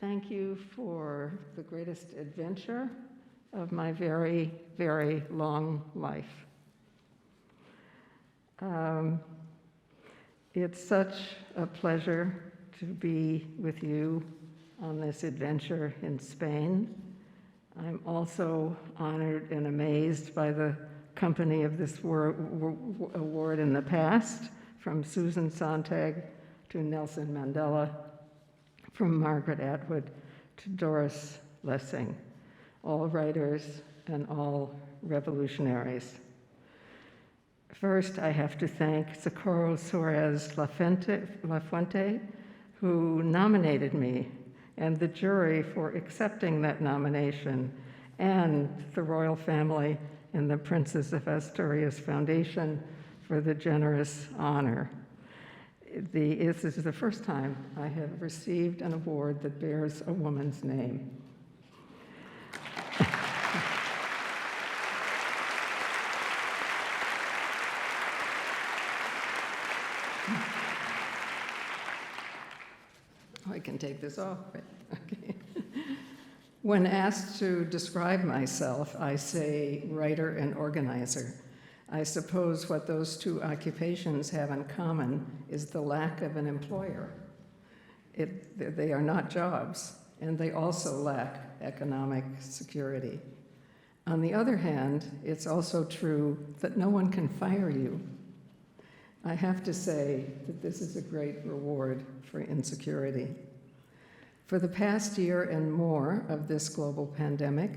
Thank you for the greatest adventure of my very, very long life. It's such a pleasure to be with you on this adventure in Spain. I'm also honored and amazed by the company of this award in the past, from Susan Sontag to Nelson Mandela, from Margaret Atwood to Doris Lessing, all writers and all revolutionaries. First, I have to thank Socorro Suarez Lafuente, who nominated me, and the jury for accepting that nomination, and the royal family and the Princess of Asturias Foundation for the generous honor. This is the first time I have received an award that bears a woman's name. I can take this off, right? Okay. When asked to describe myself, I say writer and organizer. I suppose what those two occupations have in common is the lack of an employer. They are not jobs, and they also lack economic security. On the other hand, it's also true that no one can fire you. I have to say that this is a great reward for insecurity. For the past year and more of this global pandemic,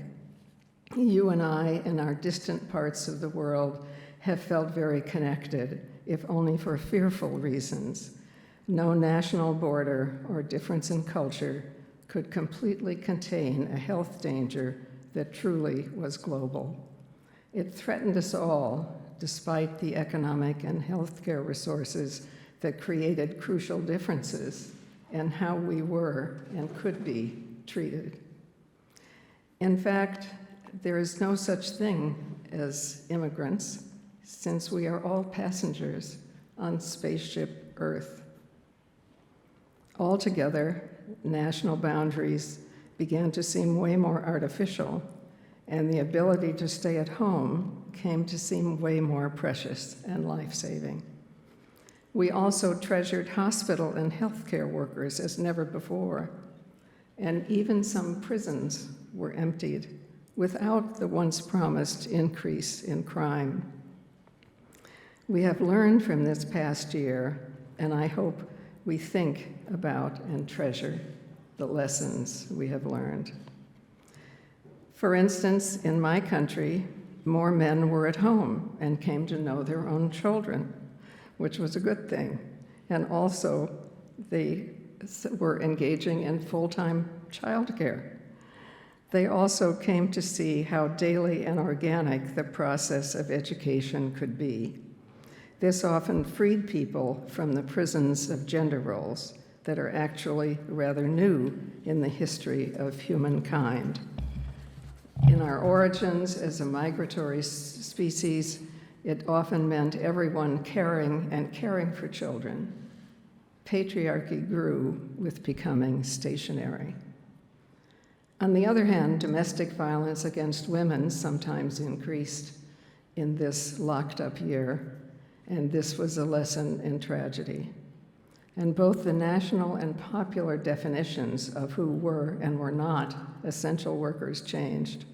you and I, in our distant parts of the world, have felt very connected, if only for fearful reasons. No national border or difference in culture could completely contain a health danger that truly was global. It threatened us all, despite the economic and healthcare resources that created crucial differences in how we were and could be treated. In fact, there is no such thing as immigrants, since we are all passengers on spaceship Earth. Altogether, national boundaries began to seem way more artificial, and the ability to stay at home came to seem way more precious and life-saving. We also treasured hospital and healthcare workers as never before, and even some prisons were emptied without the once promised increase in crime. We have learned from this past year, and I hope we think about and treasure the lessons we have learned. For instance, in my country, more men were at home and came to know their own children, which was a good thing. And also, they were engaging in full-time childcare. They also came to see how daily and organic the process of education could be. This often freed people from the prisons of gender roles that are actually rather new in the history of humankind. In our origins as a migratory species, it often meant everyone caring for children. Patriarchy grew with becoming stationary. On the other hand, domestic violence against women sometimes increased in this locked-up year, and this was a lesson in tragedy. And both the national and popular definitions of who were and were not essential workers changed.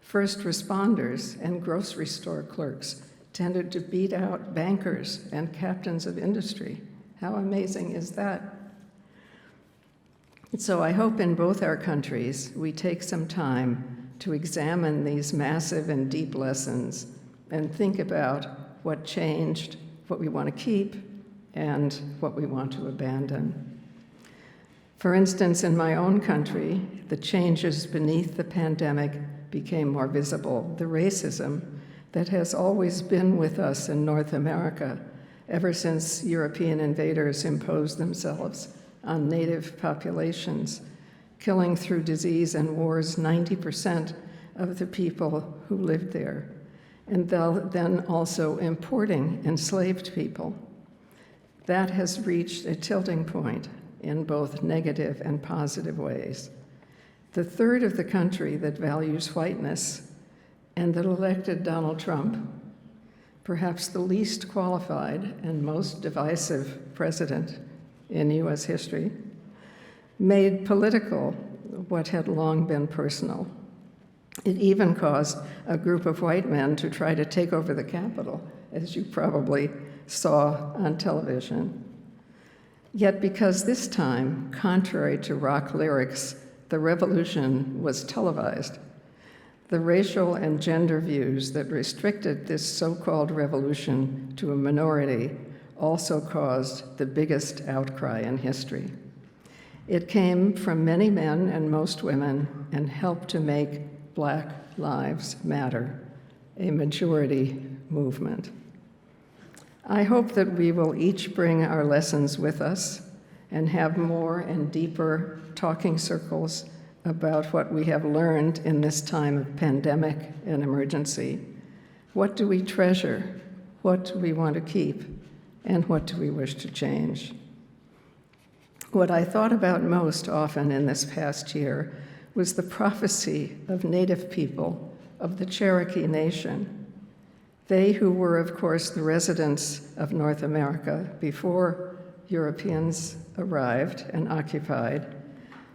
First responders and grocery store clerks tended to beat out bankers and captains of industry. How amazing is that? So I hope in both our countries we take some time to examine these massive and deep lessons and think about what changed, what we want to keep, and what we want to abandon. For instance, in my own country, the changes beneath the pandemic became more visible. The racism that has always been with us in North America ever since European invaders imposed themselves on native populations, killing through disease and wars 90% of the people who lived there, and then also importing enslaved people. That has reached a tilting point, in both negative and positive ways. The third of the country that values whiteness and that elected Donald Trump, perhaps the least qualified and most divisive president in US history, made political what had long been personal. It even caused a group of white men to try to take over the Capitol, as you probably saw on television. Yet because this time, contrary to rock lyrics, the revolution was televised, the racial and gender views that restricted this so-called revolution to a minority also caused the biggest outcry in history. It came from many men and most women and helped to make Black Lives Matter a majority movement. I hope that we will each bring our lessons with us and have more and deeper talking circles about what we have learned in this time of pandemic and emergency. What do we treasure? What do we want to keep? And what do we wish to change? What I thought about most often in this past year was the prophecy of Native people of the Cherokee Nation. They who were, of course, the residents of North America before Europeans arrived and occupied,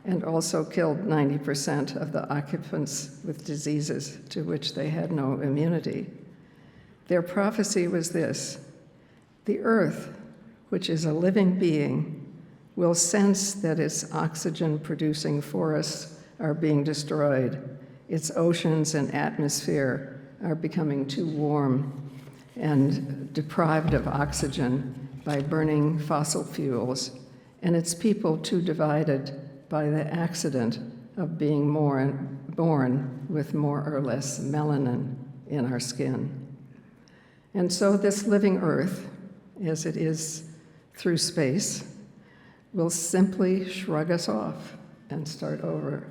and also killed 90% of the occupants with diseases to which they had no immunity. Their prophecy was this: the earth, which is a living being, will sense that its oxygen-producing forests are being destroyed, its oceans and atmosphere are becoming too warm and deprived of oxygen by burning fossil fuels, and its people too divided by the accident of being born with more or less melanin in our skin. And so this living earth, as it is through space, will simply shrug us off and start over.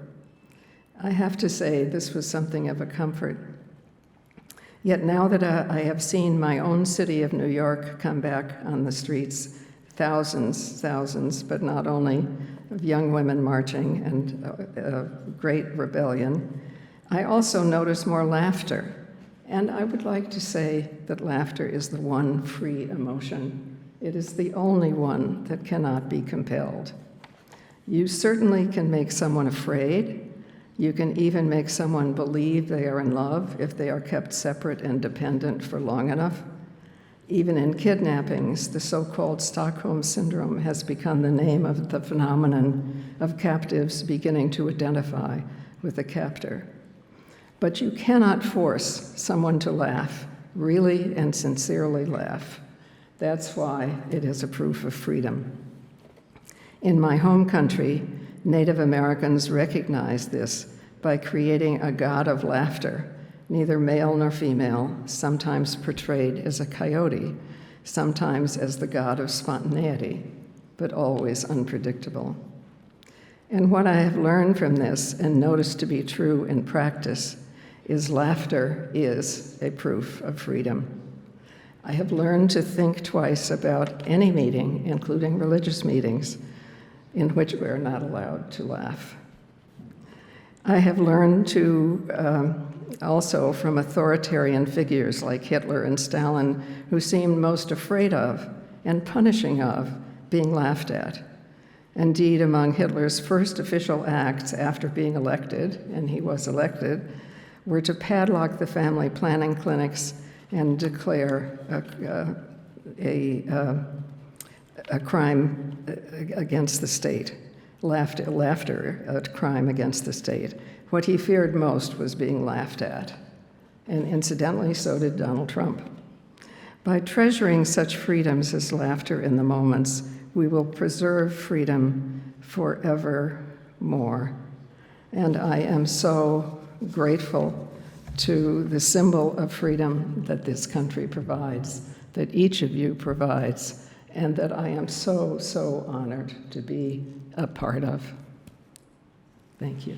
I have to say, this was something of a comfort. Yet now that I have seen my own city of New York come back on the streets, thousands, but not only, of young women marching and a great rebellion, I also notice more laughter. And I would like to say that laughter is the one free emotion. It is the only one that cannot be compelled. You certainly can make someone afraid. You can even make someone believe they are in love if they are kept separate and dependent for long enough. Even in kidnappings, the so-called Stockholm Syndrome has become the name of the phenomenon of captives beginning to identify with the captor. But you cannot force someone to laugh, really and sincerely laugh. That's why it is a proof of freedom. In my home country, Native Americans recognized this by creating a god of laughter, neither male nor female, sometimes portrayed as a coyote, sometimes as the god of spontaneity, but always unpredictable. And what I have learned from this and noticed to be true in practice is laughter is a proof of freedom. I have learned to think twice about any meeting, including religious meetings, in which we are not allowed to laugh. I have learned to also from authoritarian figures like Hitler and Stalin, who seemed most afraid of and punishing of being laughed at. Indeed, among Hitler's first official acts after being elected, and he was elected, were to padlock the family planning clinics and declare a crime against the state, laughter, a crime against the state. What he feared most was being laughed at. And incidentally, so did Donald Trump. By treasuring such freedoms as laughter in the moments, we will preserve freedom forevermore. And I am so grateful to the symbol of freedom that this country provides, that each of you provides, and that I am so honored to be a part of. Thank you.